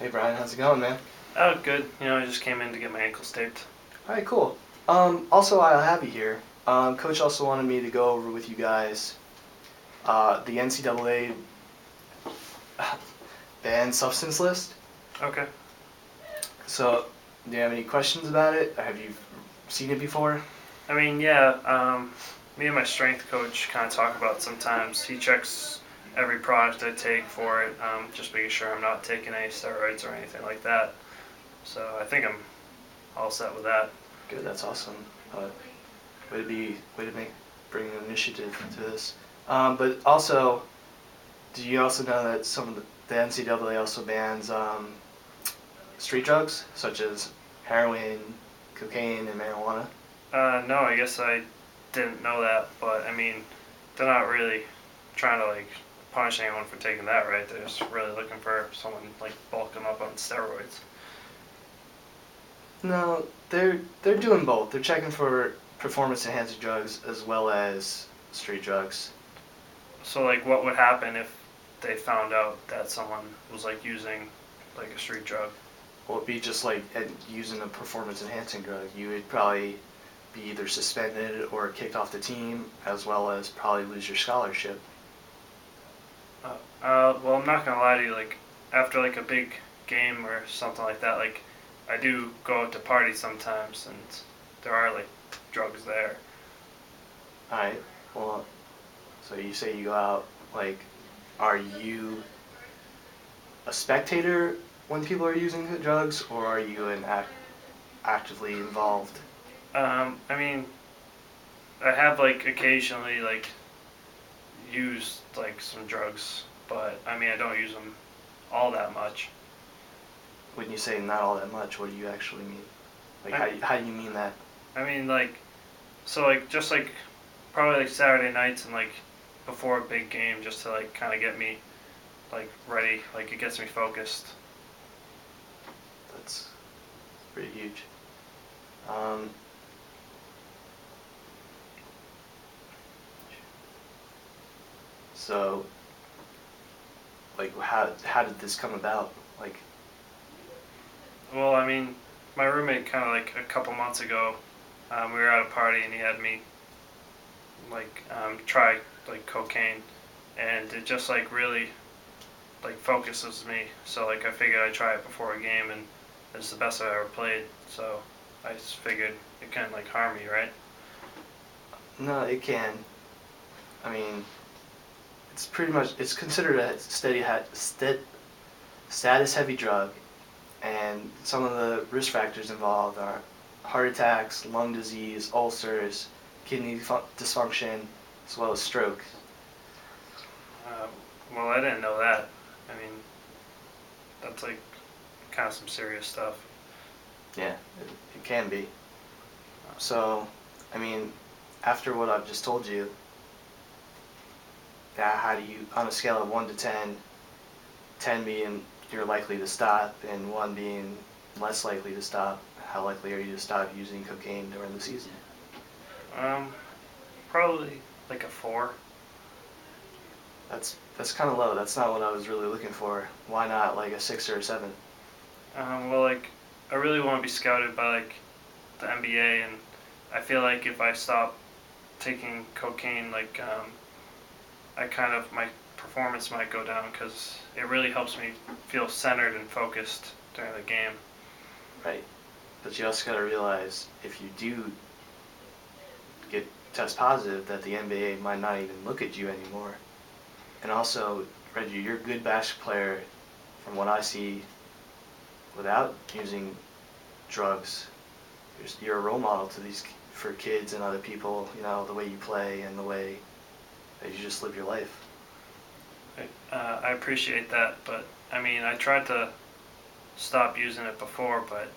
Hey Brian, how's it going, man? Oh, good. I just came in to get my ankles taped. All right, cool. Also, while I have you here, Coach also wanted me to go over with you guys the NCAA banned substance list. Okay. So, do you have any questions about it? Have you seen it before? Yeah, me and my strength coach kind of talk about it sometimes. He checks every product I take for it, just making sure I'm not taking any steroids or anything like that. So I think I'm all set with that. Good, that's awesome. Way to bring an initiative to this. But also, do you also know that some of the NCAA also bans street drugs such as heroin, cocaine, and marijuana? No, I guess I didn't know that, but they're not really trying to punish anyone for taking that, right? They're just really looking for someone bulking up on steroids. No, they're doing both. They're checking for performance enhancing drugs as well as street drugs. So what would happen if they found out that someone was using a street drug? Well, it'd be just like using a performance enhancing drug. You would probably be either suspended or kicked off the team, as well as probably lose your scholarship. Well, I'm not gonna lie to you. After a big game or something like that, I do go out to parties sometimes, and there are drugs there. All right. Well, so you say you go out. Are you a spectator when people are using the drugs, or are you actively involved? I mean, I have occasionally used some drugs, but I don't use them all that much. When you say not all that much, what do you actually mean? I, How do you mean that? I mean so just probably Saturday nights and before a big game, just to kind of get me ready. It gets me focused. That's pretty huge. Um, so, how did this come about? Well, my roommate kind of a couple months ago, we were at a party and he had me try cocaine, and it just really focuses me. So I figured I'd try it before a game, and it's the best I've ever played. So I just figured it couldn't harm me, right? No, it can. I mean, it's considered a status heavy drug, and some of the risk factors involved are heart attacks, lung disease, ulcers, kidney dysfunction, as well as stroke. Uh, well, I didn't know that. I mean, that's kind of some serious stuff. Yeah, it can be. So, I mean, after what I've just told you, how do you, on a scale of 1 to 10, 10 being you're likely to stop and 1 being less likely to stop, how likely are you to stop using cocaine during the season? Um, Probably a 4. That's kind of low. That's not what I was really looking for. Why not like a 6 or a 7? Well, I really want to be scouted by the NBA, and I feel like if I stop taking cocaine, I kind of my performance might go down because it really helps me feel centered and focused during the game. Right. But you also got to realize if you do get test positive, that the NBA might not even look at you anymore. And also, Reggie, you're a good basketball player from what I see without using drugs. You're a role model to these for kids and other people. You know the way you play and the way that you just live your life. I appreciate that, but I tried to stop using it before, but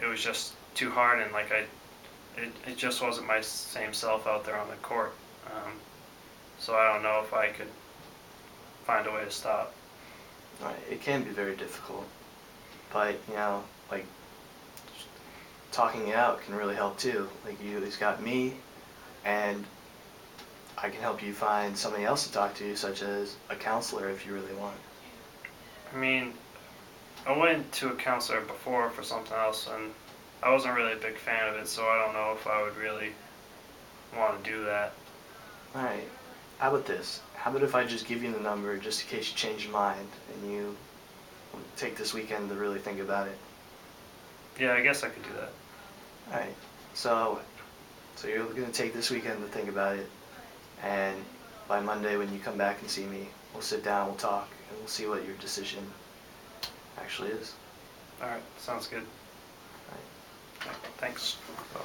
it was just too hard, and it just wasn't my same self out there on the court. So I don't know if I could find a way to stop. Right. It can be very difficult, but talking it out can really help too. It's got me, and I can help you find somebody else to talk to, such as a counselor if you really want. I mean, I went to a counselor before for something else, and I wasn't really a big fan of it, so I don't know if I would really want to do that. Alright, how about this? How about if I just give you the number just in case you change your mind and you take this weekend to really think about it? Yeah, I guess I could do that. Alright, so you're gonna take this weekend to think about it, and by Monday when you come back and see me, we'll sit down, we'll talk, and we'll see what your decision actually is. All right, sounds good. Alright, Thanks. okay.